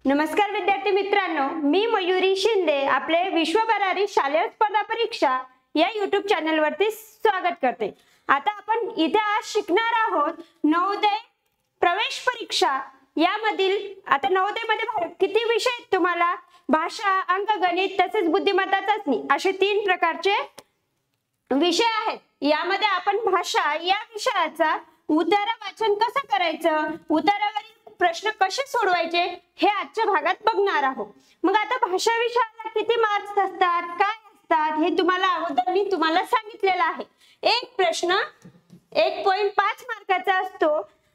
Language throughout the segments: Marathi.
नमस्कार विद्यार्थी मित्रांनो, मी मयुरी शिंदे आपले विश्वभरारी शालेय स्पर्धा परीक्षा या YouTube चॅनल वरती स्वागत करते। आता आपण इथे आज शिकणार आहोत नवोदय प्रवेश परीक्षा यामधील आता नवोदय मध्ये किती विषय आहेत तुम्हाला? भाषा, अंकगणित तसेच बुद्धिमत्ता चाचणी असे 3 प्रकारचे विषय आहेत। यामध्ये आपण भाषा या विषयाचा उतारा वाचन कसं करायचं, उतारावरील प्रश्न कसे सोडवायचे हे आजच्या भागात बघणार आहोत। मग आता भाषा विषयाला किती मार्क्स असतात, काय असतात हे तुम्हाला अगोदर मी तुम्हाला सांगितलेलं आहे। एक प्रश्न 1.5 मार्काचा असतो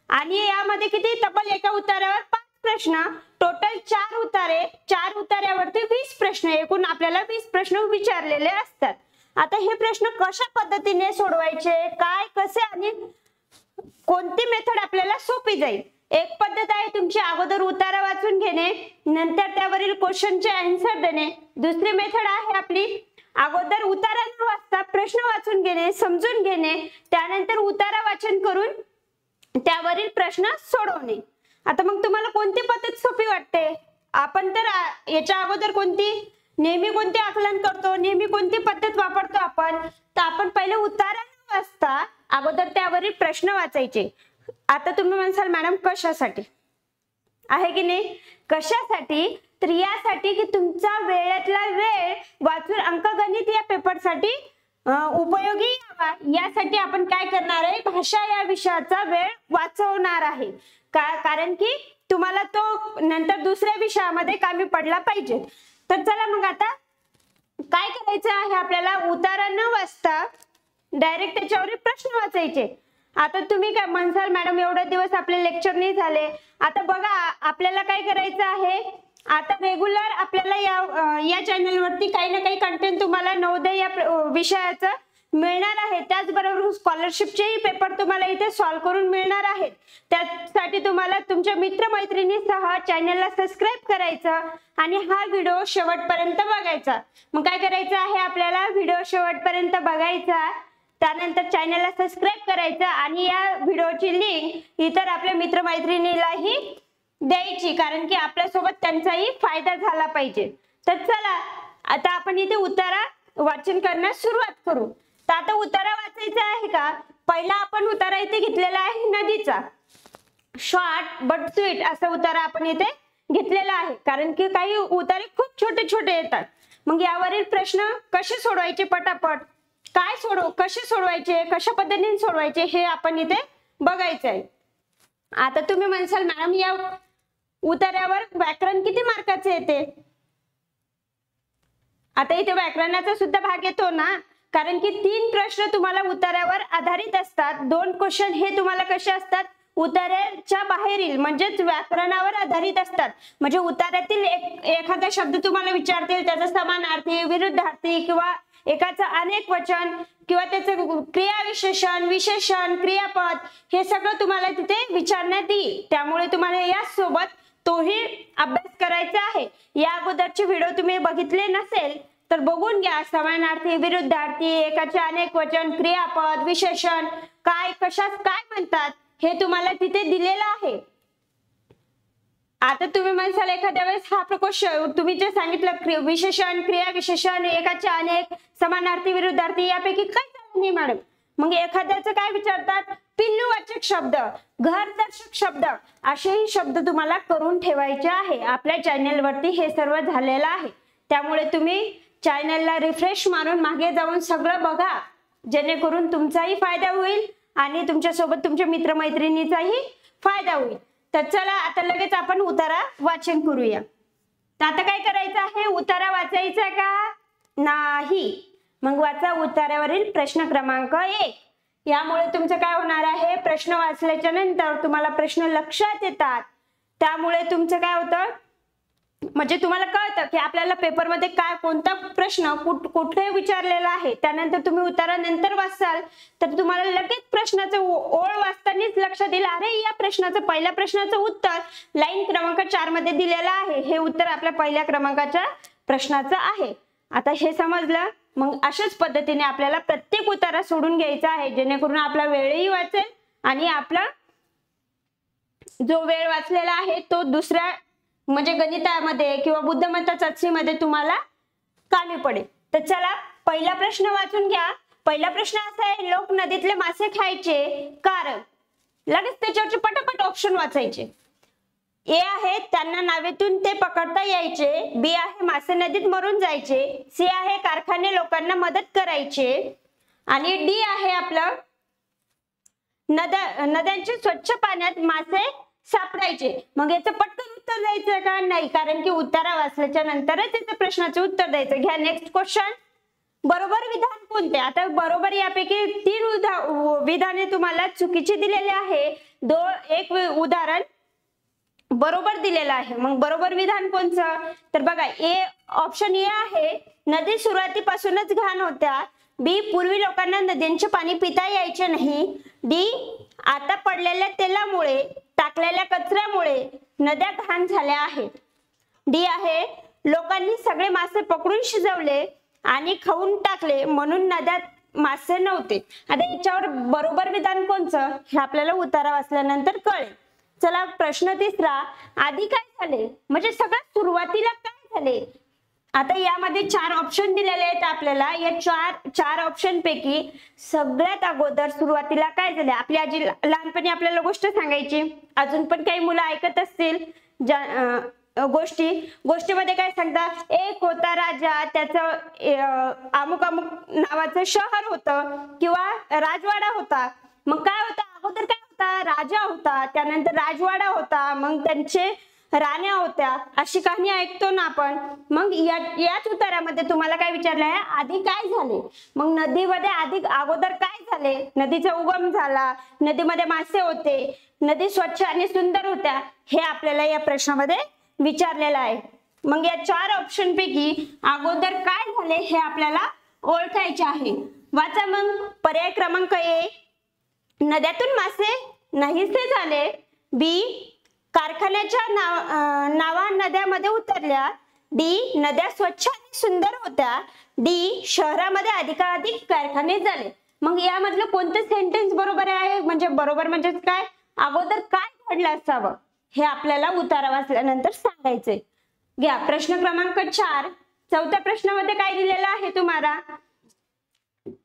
आणि यामध्ये किती तब्बल एका उतारावर 5 प्रश्न, टोटल 4 उतारे, 4 उतार्यावरती 20 प्रश्न, एकूण आपल्याला 20 प्रश्न विचारलेले असतात। आता हे प्रश्न कशा पद्धतीने सोडवायचे, काय कसे आणि कोणती मेथड आपल्याला सोपी जाईल। एक पद्धत आहे तुमची अगोदर उतारा वाचून घेणे, नंतर त्यावरील क्वेश्चनचे आन्सर देणे। दुसरी मेथड आहे आपली अगोदर उतारा न वाचता प्रश्न वाचून घेणे, समजून घेणे, त्यानंतर उतारा वाचन करून त्यावरील प्रश्न सोडवणे। आता मग तुम्हाला कोणती पद्धत सोपी वाटते? आपण तर याच्या अगोदर नेहमी कोणते आकलन करतो, नेहमी कोणती पद्धत वापरतो आपण? तर आपण पहिले उतारा न वाचता अगोदर त्यावरील प्रश्न वाचायचे। आता तुम्ही म्हणसाल मॅडम कशासाठी आहे की नाही? कशासाठी? तर यासाठी की तुमचा वेळेतला वेळ वाचून अंकगणित या पेपरसाठी उपयोगी यावा, यासाठी आपण काय करणार आहे, भाषा या विषयाचा वेळ वाचवणार आहे। कारण की तुम्हाला तो नंतर दुसऱ्या विषयामध्ये कामी पडला पाहिजे। तर चला मग आता काय करायचं आहे, आपल्याला उतारा न वाचता डायरेक्ट त्याच्यावर प्रश्न वाचायचे। आता तुम्ही काय म्हणसाल मॅडम एवढे दिवस आपले लेक्चर नाही झाले, आता बघा आपल्याला काय करायचं आहे, आता रेग्युलर आपल्याला या चॅनल वरती काही ना काही कंटेंट तुम्हाला नवोदय या विषयाचं मिळणार आहे। त्याचबरोबर स्कॉलरशिपचेही पेपर तुम्हाला इथे सॉल्व्ह करून मिळणार आहेत। त्यासाठी तुम्हाला तुमच्या मित्रमैत्रिणींसह चॅनलला सबस्क्राइब करायचं आणि हा व्हिडिओ शेवटपर्यंत बघायचा। मग काय करायचं आहे, आपल्याला व्हिडिओ शेवटपर्यंत बघायचा, त्यानंतर चॅनलला सबस्क्राइब करायचं आणि या व्हिडिओची लिंक इतर आपल्या मित्रमैत्रिणीलाही द्यायची, कारण की आपल्यासोबत त्यांचाही फायदा झाला पाहिजे। तर चला आता आपण इथे उतारा वाचन करण्यास सुरुवात करू। तर आता उतारा वाचायचा आहे का? पहिला आपण उतारा इथे घेतलेला आहे नदीचा, शॉर्ट बट स्वीट असा उतारा आपण इथे घेतलेला आहे, कारण की काही उतारे खूप छोटे छोटे येतात। मग यावरील प्रश्न कसे सोडवायचे पटापट, कसे सोडवायचे, कशा पद्धतीने सोडवायचे हे आपण इथे बघायचं आहे। आता तुम्ही म्हणसाल मॅडम या उतार्यावर व्याकरण किती मार्काचे येते? आता इथे व्याकरणाचा सुद्धा भाग येतो ना, कारण की 3 प्रश्न तुम्हाला उतार्यावर आधारित असतात। 2 क्वेश्चन हे तुम्हाला कसे असतात, उतार्याच्या बाहेरील म्हणजेच व्याकरणावर आधारित असतात। म्हणजे उतार्यातील एखादा शब्द तुम्हाला विचारतील, त्याचा समानार्थी, विरुद्धार्थी किंवा एकाचं अनेक वचन किंवा त्याचं क्रियाविशेषण, विशेषण, क्रियापद हे सगळं तुम्हाला तिथे विचारण्यात येईल। त्यामुळे तुम्हाला या सोबत तोही अभ्यास करायचा आहे। या अगोदरचे व्हिडिओ तुम्ही बघितले नसेल तर बघून घ्या। समानार्थी, विरुद्धार्थी, एकाचे अनेक वचन, क्रियापद, विशेषण काय कशात काय म्हणतात हे तुम्हाला तिथे दिलेलं आहे। आता तुम्ही म्हणसाल एखाद्या वेळेस हा प्रकोष्ठ तुम्ही जे सांगितलं विशेषण, क्रियाविशेषण, एकाचे अनेक, समानार्थी, विरुद्धार्थी यापैकी काय झालं नाही मॅडम? मग एखाद्याचं काय विचारतात, पिल्लूवाचक शब्द, घरदर्शक शब्द असेही शब्द तुम्हाला करून ठेवायचे आहे। आपल्या चॅनल वरती हे सर्व झालेलं आहे, त्यामुळे तुम्ही चॅनलला रिफ्रेश मारून मागे जाऊन सगळं बघा, जेणेकरून तुमचाही फायदा होईल आणि तुमच्या सोबत तुमच्या मित्रमैत्रिणीचाही फायदा होईल। तर चला आता लगेच आपण उतारा वाचन करूया। तर आता काय करायचं आहे, उतारा वाचायचा का नाही? मग वाचा उतार्यावरील प्रश्न क्रमांक 1। यामुळे तुमचं काय होणार आहे, प्रश्न वाचल्याच्या नंतर तुम्हाला प्रश्न लक्षात येतात, त्यामुळे तुमचं काय होतं, म्हणजे तुम्हाला कळतं की आपल्याला पेपरमध्ये काय कोणता प्रश्न कुठे विचारलेला आहे। त्यानंतर तुम्ही उतारा नंतर वाचाल तर तुम्हाला लगेच प्रश्नाचं ओळ वाचतानाच लक्षात येईल, अरे या प्रश्नाचं पहिल्या प्रश्नाचं उत्तर लाईन क्रमांक 4 मध्ये दिलेलं आहे, हे उत्तर आपल्या पहिल्या क्रमांकाच्या प्रश्नाचं आहे। आता हे समजलं? मग अशाच पद्धतीने आपल्याला प्रत्येक उतारा सोडून घ्यायचा आहे, जेणेकरून आपला वेळही वाचेल आणि आपला जो वेळ वाचलेला आहे तो दुसऱ्या म्हणजे गणितामध्ये किंवा बुद्धिमत्ता चाचणीमध्ये तुम्हाला कामी पडेल. तर चला पहिला प्रश्न वाचून घ्या. पहिला प्रश्न असा आहे, लोक नदीतले मासे खायचे कारण. लगेच त्याच्यावरचे पटापट ऑप्शन वाचायचे. ए आहे त्यांना नावेतून ते पकडता यायचे. बी आहे मासे नदीत मरून जायचे. सी आहे कारखाने लोकांना मदत करायचे. आणि डी आहे आपलं नद्यांच्या स्वच्छ पाण्यात मासे सापडायचे. मग याचं पटकन उत्तर द्यायचं का? नाही, कारण की उत्तरा वाचल्याच्या नंतरच याचं प्रश्नाचं उत्तर द्यायचं. घ्या नेक्स्ट क्वेश्चन. बरोबर विधान कोणते? आता बरोबर यापैकी 3 विधाने तुम्हाला चुकीची दिलेली आहे. एक उदाहरण बरोबर दिलेलं आहे. मग बरोबर विधान कोणचं? तर बघा, ऑप्शन ए आहे नदी सुरुवातीपासूनच घाण होत्या. बी पूर्वी लोकांना नद्यांचे पाणी पिता यायचे नाही. डी आता पडलेल्या तेलामुळे टाकलेल्या कचऱ्यामुळे नद्या घाण झाल्या आहेत. डी आहे लोकांनी सगळे मासे पकडून शिजवले आणि खाऊन टाकले म्हणून नद्यात मासे नव्हते. आता याच्यावर बरोबर विधान कोणचं हे आपल्याला उतारा वाचल्यानंतर कळेल. चला प्रश्न तिसरा. आधी काय झाले म्हणजे सगळ्यात सुरुवातीला काय झाले? आता यामध्ये 4 ऑप्शन दिलेले आहेत आपल्याला. या चार ऑप्शन पैकी सगळ्यात अगोदर सुरुवातीला काय झाले? आपली आजी लहानपणी आपल्याला गोष्ट सांगायची. अजून पण काही मुलं ऐकत असतील गोष्टीमध्ये काय सांगतात? एक होता राजा, त्याचं अमुक अमुक नावाचं शहर होतं किंवा राजवाडा होता. मग काय होता? अगोदर काय होता? राजा होता, त्यानंतर राजवाडा होता, मग त्यांचे राण्या होत्या. अशी कहाणी ऐकतो ना आपण. मग याच उत्तरामध्ये तुम्हाला काय विचारलं आहे? आधी काय झाले? मग नदीमध्ये अगोदर काय झाले? नदीचा उगम झाला, नदीमध्ये मासे होते, नदी स्वच्छ आणि सुंदर होत्या, हे आपल्याला या प्रश्नामध्ये विचारलेलं आहे. मग या 4 ऑप्शन पैकी अगोदर काय झाले हे आपल्याला ओळखायचे आहे. वाचा मग. पर्याय क्रमांक ए नद्यातून मासे नाहीसे झाले. बी कारखान्याच्या नावा नद्यामध्ये उतरल्या. डी नद्या स्वच्छ आणि सुंदर होत्या. डी शहरामध्ये अधिकाधिक कारखाने झाले. मग यामधलं कोणतं सेंटेन्स बरोबर आहे? म्हणजे बरोबर म्हणजे काय? अगोदर काय घडलं असावं हे आपल्याला उतारा वाचल्यानंतर सांगायचंय. घ्या प्रश्न क्रमांक 4. चौथ्या प्रश्नामध्ये काय दिलेलं आहे तुम्हाला?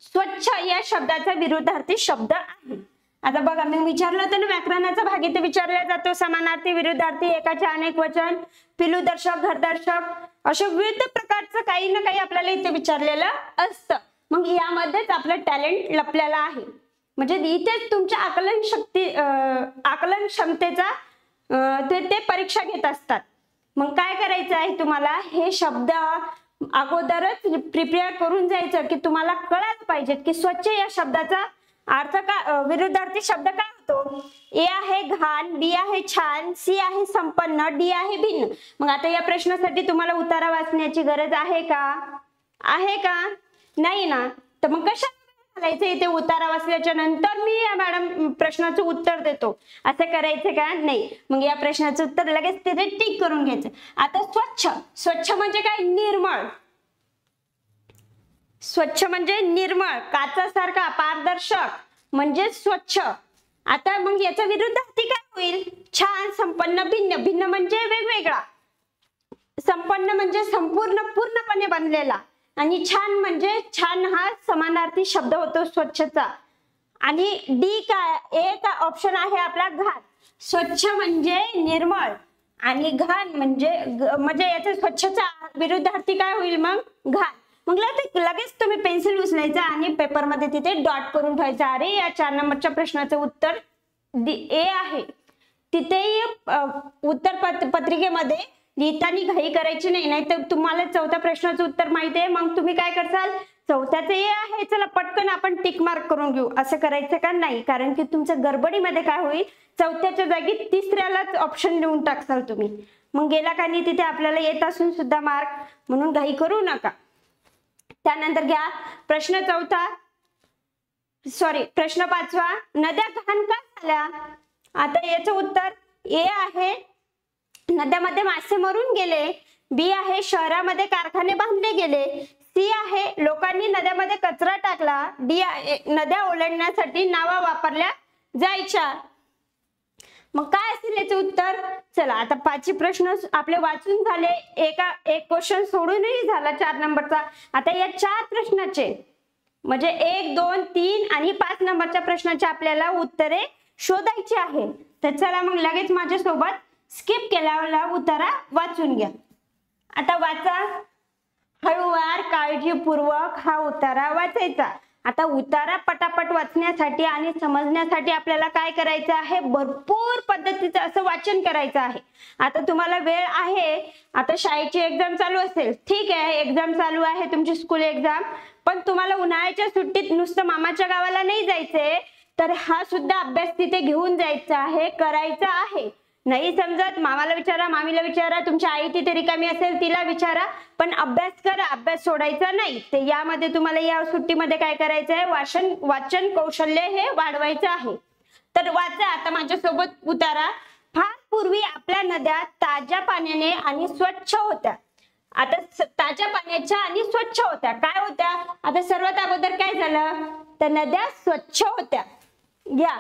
स्वच्छ या शब्दाचा विरुद्धार्थी शब्द आहे. आता बघा, मी विचारलं होतं ना व्याकरणाचा भाग इथे विचारला जातो. समानार्थी, विरुद्धार्थी, एकाचे अनेक वचन, पिलूदर्शक, घरदर्शक, अशा विविध प्रकारचं काही ना काही आपल्याला इथे विचारलेलं असतं. मग यामध्येच आपलं टॅलेंट लपलेलं आहे. म्हणजे इथेच तुमच्या आकलन क्षमतेचा ते परीक्षा घेत असतात. मग काय करायचं आहे तुम्हाला? हे शब्द अगोदरच प्रिपेअर करून जायचं की तुम्हाला कळायला पाहिजे की स्वच्छ या शब्दाचा अर्थ का, विरुद्धार्थी शब्द काय होतो? ए आहे घाण, बी आहे छान, सी आहे संपन्न, डी आहे भिन्न. मग आता या प्रश्नासाठी तुम्हाला उतारा वाचण्याची गरज आहे का? आहे का? नाही ना. तर मग कशा घालायचं? इथे उतारा वाचल्याच्या नंतर मी या मॅडम प्रश्नाचं उत्तर देतो असं करायचं का? नाही. मग या प्रश्नाचं उत्तर लगेच तिथे टिक करून घ्यायचं. आता स्वच्छ म्हणजे काय? निर्मळ. स्वच्छ म्हणजे निर्मळ, काचासारखा, पारदर्शक म्हणजे स्वच्छ. आता मग याच्या विरुद्धार्थी काय होईल? छान, संपन्न, भिन्न. भिन्न म्हणजे वेगवेगळा. संपन्न म्हणजे संपूर्ण, पूर्णपणे बनलेला. आणि छान म्हणजे छान हा समानार्थी शब्द होतो स्वच्छचा. आणि डी काय? ए का ऑप्शन आहे आपला घाण. स्वच्छ म्हणजे निर्मळ आणि घाण म्हणजे याच्या स्वच्छचा विरुद्धार्थी काय होईल? मग घाण. मग लगेच तुम्ही पेन्सिल उचलायचं आणि पेपरमध्ये तिथे डॉट करून ठेवायचं. अरे या 4 नंबरच्या प्रश्नाचं उत्तर ए आहे. तिथे उत्तर पत्रिकेमध्ये लिहिताना घाई करायची नाही, नाहीतर तुम्हाला 4थ्या प्रश्नाचं उत्तर माहिती आहे. मग तुम्ही काय करसाल? 4थ्याचं ए आहे, चला पटकन आपण टिक मार्क करून घेऊ, असं करायचं का? नाही. कारण की तुमच्या गडबडीमध्ये काय होईल? 4थ्याच्या जागी 3ऱ्यालाच ऑप्शन लिहून टाकसाल तुम्ही. मग गेला का नाही तिथे आपल्याला येत असून सुद्धा मार्क, म्हणून घाई करू नका. त्यानंतर घ्या प्रश्न 5. नद्या घाण का झाल्या? आता याचं उत्तर ए आहे नद्यामध्ये मासे मरून गेले. बी आहे शहरामध्ये कारखाने बांधले गेले. सी आहे लोकांनी नद्यामध्ये कचरा टाकला. डी आहे नद्या ओलांडण्यासाठी नावा वापरल्या जायच्या. मग काय असेल याचे उत्तर? चला आता 5 प्रश्न आपले वाचून झाले, एक क्वेश्चन सोडूनही झाला 4 नंबरचा. आता या 4 प्रश्नाचे म्हणजे 1, 2, 3 आणि 5 नंबरच्या प्रश्नाचे आपल्याला उत्तरे शोधायची आहे. तर चला मग लगेच माझ्यासोबत स्किप केल्याला उतारा वाचून घ्या. आता वाचा, हळूवार काळजीपूर्वक हा उतारा वाचायचा. आता उतारा पटापट वाचण्यासाठी आणि समजण्यासाठी आपल्याला काय करायचं आहे? भरपूर पद्धतीचं असं वाचन करायचं आहे. आता तुम्हाला वेळ आहे, आता शाळेची एक्झाम चालू असेल, ठीक आहे, एक्झाम चालू आहे तुमची स्कूल एक्झाम, पण तुम्हाला उन्हाळ्याच्या सुट्टीत नुसतं मामाच्या गावाला नाही जायचंय, तर हा सुद्धा अभ्यास तिथे घेऊन जायचा आहे, करायचा आहे. नाही समजत मामाला विचारा, मामीला विचारा, तुमची आई तिथे रिकामी असेल तिला विचारा, पण अभ्यास करा, अभ्यास सोडायचा नाही. ते यामध्ये तुम्हाला या सुट्टीमध्ये काय करायचं आहे? वाचन कौशल्य हे वाढवायचं आहे. तर वाचा आता माझ्यासोबत उतारा. फार पूर्वी आपल्या नद्या ताज्या पाण्याने आणि स्वच्छ होत्या. आता ताज्या पाण्याच्या आणि स्वच्छ होत्या. काय होत्या? आता सर्वात अगोदर काय झालं? तर नद्या स्वच्छ होत्या. घ्या,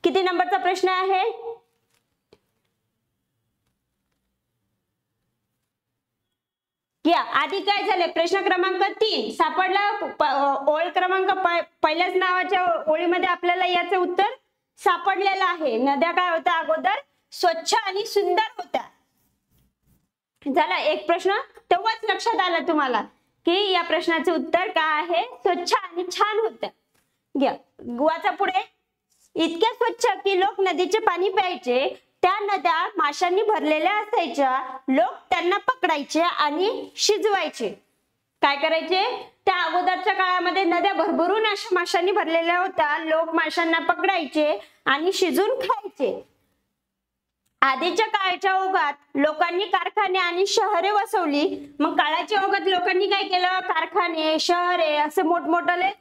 किती नंबरचा प्रश्न आहे? या आधी काय झाले? प्रश्न क्रमांक 3 सापडला. ओळ क्रमांक पहिल्याच नावाच्या ओळीमध्ये आपल्याला याचे उत्तर सापडलेलं आहे. नद्या काय होत्या अगोदर? स्वच्छ आणि सुंदर होत्या. झाला एक प्रश्न, तेव्हाच लक्षात आलं तुम्हाला की या प्रश्नाचे उत्तर काय आहे? स्वच्छ आणि छान होत्या. घ्या, वाचा पुढे. इतक्या स्वच्छ की लोक नदीचे पाणी प्यायचे. त्या नद्या माशांनी भरलेल्या असायच्या. लोक त्यांना पकडायचे आणि शिजवायचे. काय करायचे? त्या अगोदरच्या काळामध्ये नद्या भरभरून अशा माशांनी भरलेल्या होत्या. लोक माशांना पकडायचे आणि शिजून खायचे. आधीच्या काळाच्या ओघात लोकांनी कारखाने आणि शहरे वसवली. मग काळाच्या ओघात लोकांनी काय केलं? कारखाने, शहरे असे मोठमोठाले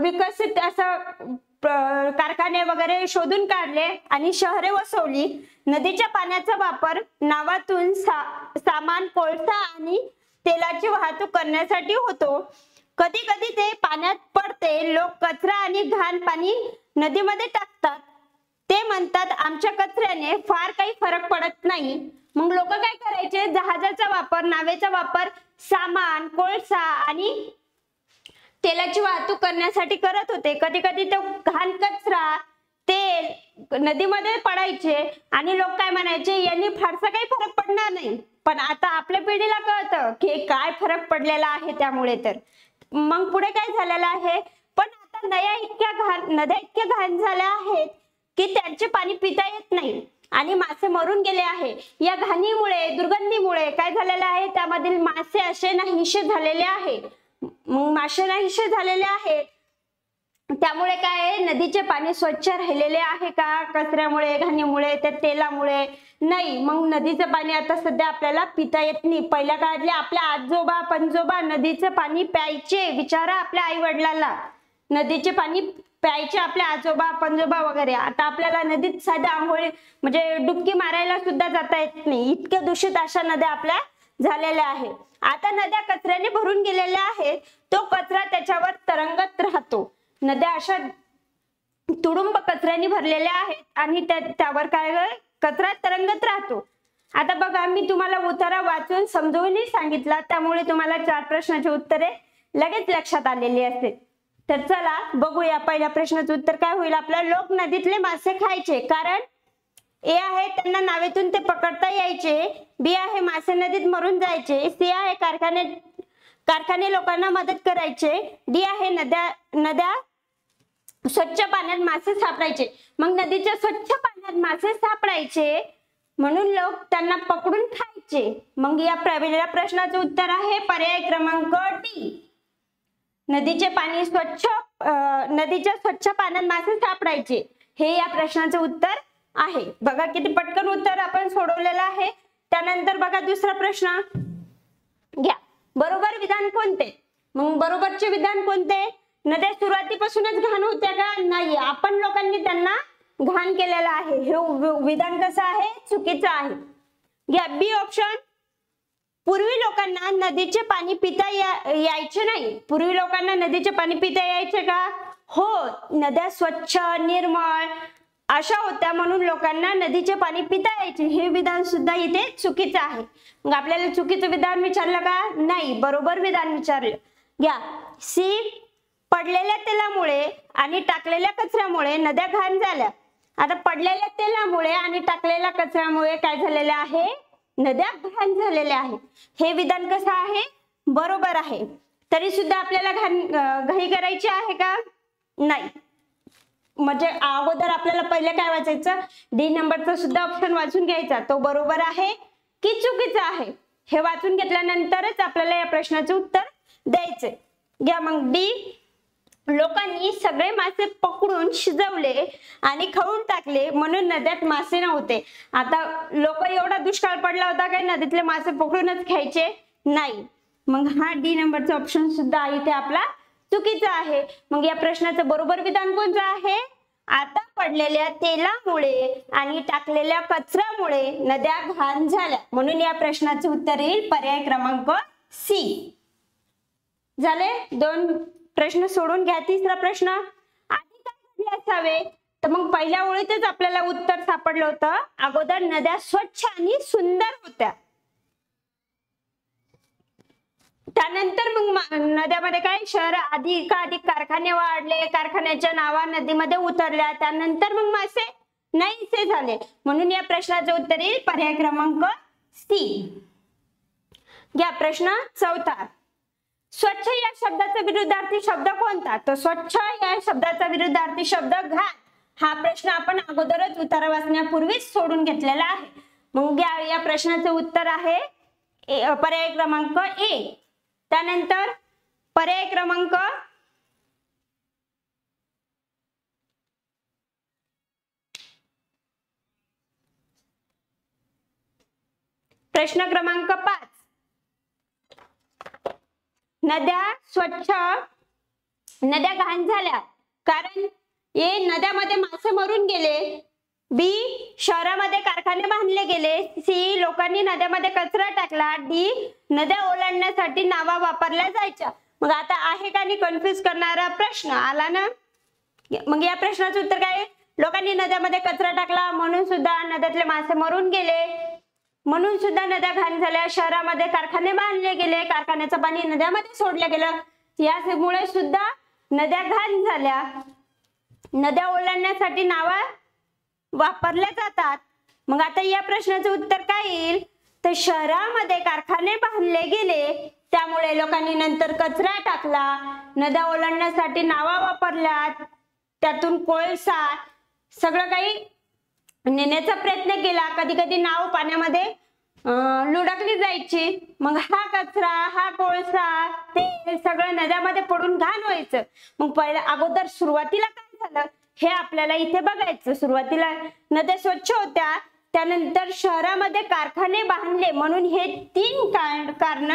विकसित असं कारखाने वगैरे शोधून काढले आणि शहरे वसवली. नदीच्या पाण्याचा वापर नावातून सामान, कोळसा आणि तेलाची वाहतूक करण्यासाठी होतो. कधी कधी ते पाण्यात पडते. लोक कचरा आणि घाण पाणी नदीमध्ये टाकतात. ते म्हणतात आमच्या कचऱ्याने फार काही फरक पडत नाही. मग लोक काय करायचे? जहाजाचा वापर, नावेचा वापर सामान, कोळसा आणि तेलाची वाहतूक करण्यासाठी करत होते. कधी कधी तो घाण कचरा, तेल नदीमध्ये पडायचे आणि लोक काय म्हणायचे? यांनी फारसा काही फरक पडणार नाही. पण आता आपल्या पिढीला कळतं की काय फरक पडलेला आहे त्यामुळे. तर मग पुढे काय झालेलं आहे? पण आता नद्या इतक्या घाण झाल्या आहेत की त्यांचे पाणी पिता येत नाही आणि मासे मरून गेले आहे. या घाणीमुळे, दुर्गंधीमुळे काय झालेलं आहे? त्यामधील मासे असे नाहीसे झालेले आहे. मग मासे नाहीसे झालेले आहेत. त्यामुळे काय आहे? नदीचे पाणी स्वच्छ राहिलेले आहे का? कचऱ्यामुळे, घाणीमुळे, त्या तेलामुळे नाही. मग नदीचं पाणी आता सध्या आपल्याला पिता येत नाही. पहिल्या काळातले आपल्या आजोबा पणजोबा नदीचं पाणी प्यायचे. विचारा आपल्या आई वडिलांना, नदीचे पाणी प्यायचे आपले आजोबा पणजोबा वगैरे. आता आपल्याला नदीत साध्या आंघोळी म्हणजे डुबकी मारायला सुद्धा जाता येत नाही. इतक्या दूषित अशा नद्या आपल्या झालेल्या आहेत. आता नद्या कचऱ्याने भरून गेलेल्या आहेत. तो कचरा त्याच्यावर तरंगत राहतो. नद्या अशा तुडुंब कचऱ्याने भरलेल्या आहेत आणि त्यावर काय कचरा तरंगत राहतो. आता बघा, मी तुम्हाला उतारा वाचून समजावूनही सांगितला, त्यामुळे तुम्हाला 4 प्रश्नाची उत्तरे लगेच लक्षात आलेली असेल. तर चला बघूया पहिल्या प्रश्नाचं उत्तर काय होईल आपलं. लोक नदीतले मासे खायचे. कारण ए आहे त्यांना नावेतून ते पकडता यायचे. बी आहे मासे नदीत मरून जायचे. सी आहे कारखाने लोकांना मदत करायचे. डी आहे नद्या स्वच्छ पाण्यात मासे सापडायचे. मग नदीच्या स्वच्छ पाण्यात मासे सापडायचे म्हणून लोक त्यांना पकडून खायचे. मग या पहिल्या प्रश्नाचं उत्तर आहे पर्याय क्रमांक डी. नदीच्या स्वच्छ पाण्यात मासे सापडायचे हे या प्रश्नाचं उत्तर आहे. बघा किती पटकन उत्तर आपण सोडवलेलं आहे. त्यानंतर बघा दुसरा प्रश्न घ्या. बरोबर विधान कोणते? मग बरोबरचे विधान कोणते? नद्या सुरुवातीपासूनच घाण होत्या का? नाही, आपण लोकांनी त्यांना घाण केलेलं आहे. हे विधान कसं आहे? चुकीचं आहे. घ्या बी ऑप्शन. पूर्वी लोकांना नदीचे पाणी पिता यायचे नाही. पूर्वी लोकांना नदीचे पाणी पिता यायचे का? हो, नद्या स्वच्छ, निर्मळ अशा होत्या म्हणून लोकांना नदीचे पाणी पिता यायचे, हे विधान सुद्धा इथे चुकीचं आहे. मग आपल्याला चुकीचं विधान विचारलं का? नाही, बरोबर विधान विचारलं. घ्या सी, पडलेल्या तेलामुळे आणि टाकलेल्या कचऱ्यामुळे नद्या घाण झाल्या. आता पडलेल्या तेलामुळे आणि टाकलेल्या कचऱ्यामुळे काय झालेलं आहे? नद्या घाण झालेल्या आहेत. हे विधान कसं आहे? बरोबर आहे. तरी सुद्धा आपल्याला घाई करायची आहे का? नाही. म्हणजे अगोदर आपल्याला पहिले काय वाचायचं? डी नंबरचा सुद्धा ऑप्शन वाचून घ्यायचा, तो बरोबर आहे की चुकीचा आहे हे वाचून घेतल्यानंतरच आपल्याला या प्रश्नाचे उत्तर द्यायचे. घ्या मग डी, लोकांनी सगळे मासे पकडून शिजवले आणि खाऊन टाकले म्हणून नद्यात मासे नव्हते. आता लोक एवढा दुष्काळ पडला होता काय नदीतले मासे पकडूनच खायचे? नाही. मग हा डी नंबरचा ऑप्शन सुद्धा इथे आपला चुकीचा आहे. मग या प्रश्नाचं बरोबर विधान कोणतं आहे? आता पडलेल्या तेलामुळे आणि टाकलेल्या कचऱ्यामुळे नद्या घाण झाल्या म्हणून या प्रश्नाचे उत्तर येईल पर्याय क्रमांक सी. झाले 2 प्रश्न सोडून घ्या. तिसरा प्रश्न, आधी काय झाले असावे? तर मग पहिल्या ओळीतच आपल्याला उत्तर सापडलं होतं. अगोदर नद्या स्वच्छ आणि सुंदर होत्या, त्यानंतर मग नद्यामध्ये काय शहर अधिक कारखाने वाढले, कारखान्याच्या नावा नदीमध्ये उतरल्या, त्यानंतर मग मासे नाहीसे झाले म्हणून या प्रश्नाचे उत्तर येईल पर्याय क्रमांक सी. घ्या प्रश्न चौथा, स्वच्छ या शब्दाचा विरुद्धार्थी शब्द कोणता? तर स्वच्छ या शब्दाचा विरुद्धार्थी शब्द घाण. हा प्रश्न आपण अगोदरच उत्तर वाचण्यापूर्वीच सोडून घेतलेला आहे. मग या प्रश्नाचे उत्तर आहे पर्याय क्रमांक ए. त्यानंतर पर्याय क्रमांक प्रश्न क्रमांक 5, नद्या स्वच्छ, नद्या घाण झाल्या कारण ए, नद्यामध्ये मासे मरून गेले, बी, शहरामध्ये कारखाने बांधले गेले, सी, लोकांनी नद्यामध्ये कचरा टाकला, डी, नद्या ओलांडण्यासाठी नावा वापरल्या जायच्या. मग आता आहे का नाही कन्फ्युज करणारा प्रश्न आला ना? मग या प्रश्नाचं उत्तर काय? लोकांनी नद्यामध्ये कचरा टाकला म्हणून सुद्धा नद्यातले मासे मरून गेले, म्हणून सुद्धा नद्या घाण झाल्या, शहरामध्ये कारखाने बांधले गेले, कारखान्याचं पाणी नद्यामध्ये सोडलं गेलं, यामुळे सुद्धा नद्या घाण झाल्या, नद्या ओलांडण्यासाठी नावा वापरल्या जातात. मग आता या प्रश्नाचं उत्तर काय येईल? तर शहरामध्ये कारखाने बांधले गेले त्यामुळे लोकांनी नंतर कचरा टाकला, नद्या ओलांडण्यासाठी नावा वापरल्या, त्यातून कोळसा सगळं काही नेण्याचा प्रयत्न केला, कधी कधी नाव पाण्यामध्ये लुडकली जायची, मग हा कचरा, हा कोळसा, ते सगळं नद्यामध्ये पडून घाण व्हायचं. मग पहिला अगोदर सुरुवातीला काय झालं हे आपल्याला इथे बघायचं. सुरुवातीला नद्या स्वच्छ होत्या, त्यानंतर शहरामध्ये कारखाने बांधले म्हणून हे 3 कारण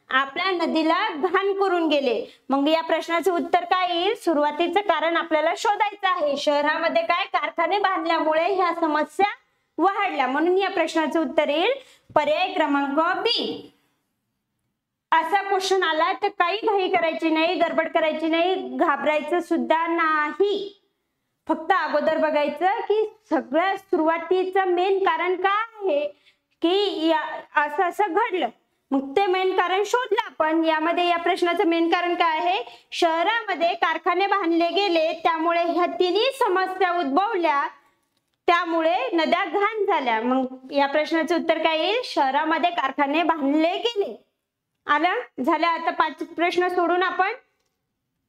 आपल्या नदीला घाण करून गेले. मग या प्रश्नाचं उत्तर काय येईल? सुरुवातीचं कारण आपल्याला शोधायचं आहे. शहरामध्ये काय कारखाने बांधल्यामुळे ह्या समस्या वाढल्या म्हणून या प्रश्नाचं उत्तर येईल पर्याय क्रमांक बी. असा क्वेश्चन आला तर काही घाई करायची नाही, गडबड करायची नाही, घाबरायचं सुद्धा नाही. फक्त अगोदर बघायचं की सगळ्या सुरुवातीचं मेन कारण काय आहे की असं घडलं. मग ते मेन कारण शोधलं आपण. यामध्ये या प्रश्नाचं मेन कारण काय आहे? शहरामध्ये कारखाने बांधले गेले त्यामुळे ह्या 3 समस्या उद्भवल्या, त्यामुळे नद्या घाण झाल्या. मग या प्रश्नाचं उत्तर काय येईल? शहरामध्ये कारखाने बांधले गेले. आलं? झालं. आता 5 प्रश्न सोडून आपण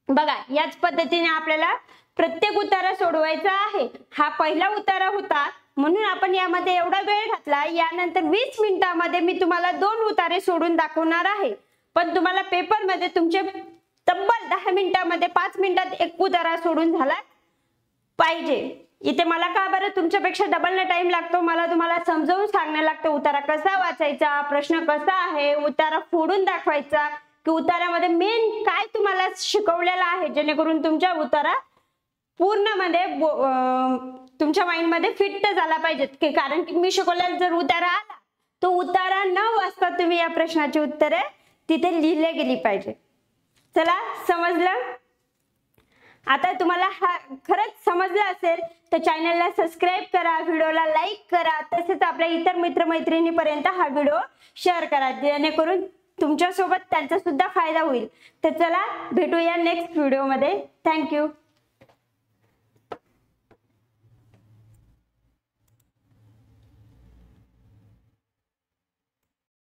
बघा याच पद्धतीने आपल्याला प्रत्येक उतारा सोडवायचा आहे. हा पहिला उतारा होता म्हणून आपण यामध्ये एवढा वेळ घातला. यानंतर 20 मिनिटांमध्ये मी तुम्हाला 2 उतारे सोडून दाखवणार आहे. पण तुम्हाला पेपर मध्ये तुमचे तब्बल 10 मिनिटांमध्ये 5 मिनिटात एक उतारा सोडून झाला पाहिजे. इथे मला का बरं तुमच्यापेक्षा डबल टाइम लागतो? मला तुम्हाला समजावून सांगणं लागतं उतारा कसा वाचायचा, प्रश्न कसा आहे, उतारा फोडून दाखवायचा की उतारामध्ये मेन काय तुम्हाला शिकवलेलं आहे, जेणेकरून तुमच्या उतारा पूर्ण मध्ये तुमच्या माइंड मध्ये फिट झाला पाहिजे. कारण की मी शिकवलेला जर उतारा आला तो उतारा न वाचता तुम्ही या प्रश्नाची उत्तरे तिथे लिहिले गेली पाहिजे. चला समजलं? आता तुम्हाला हा खरंच समजलं असेल तर चॅनलला सबस्क्राईब करा, व्हिडिओला लाईक करा, तसेच आपल्या इतर मित्रमैत्रिणींपर्यंत हा व्हिडिओ शेअर करा, जेणेकरून तुमच्यासोबत त्यांचा सुद्धा फायदा होईल. तर चला भेटूया नेक्स्ट व्हिडिओमध्ये. थँक्यू.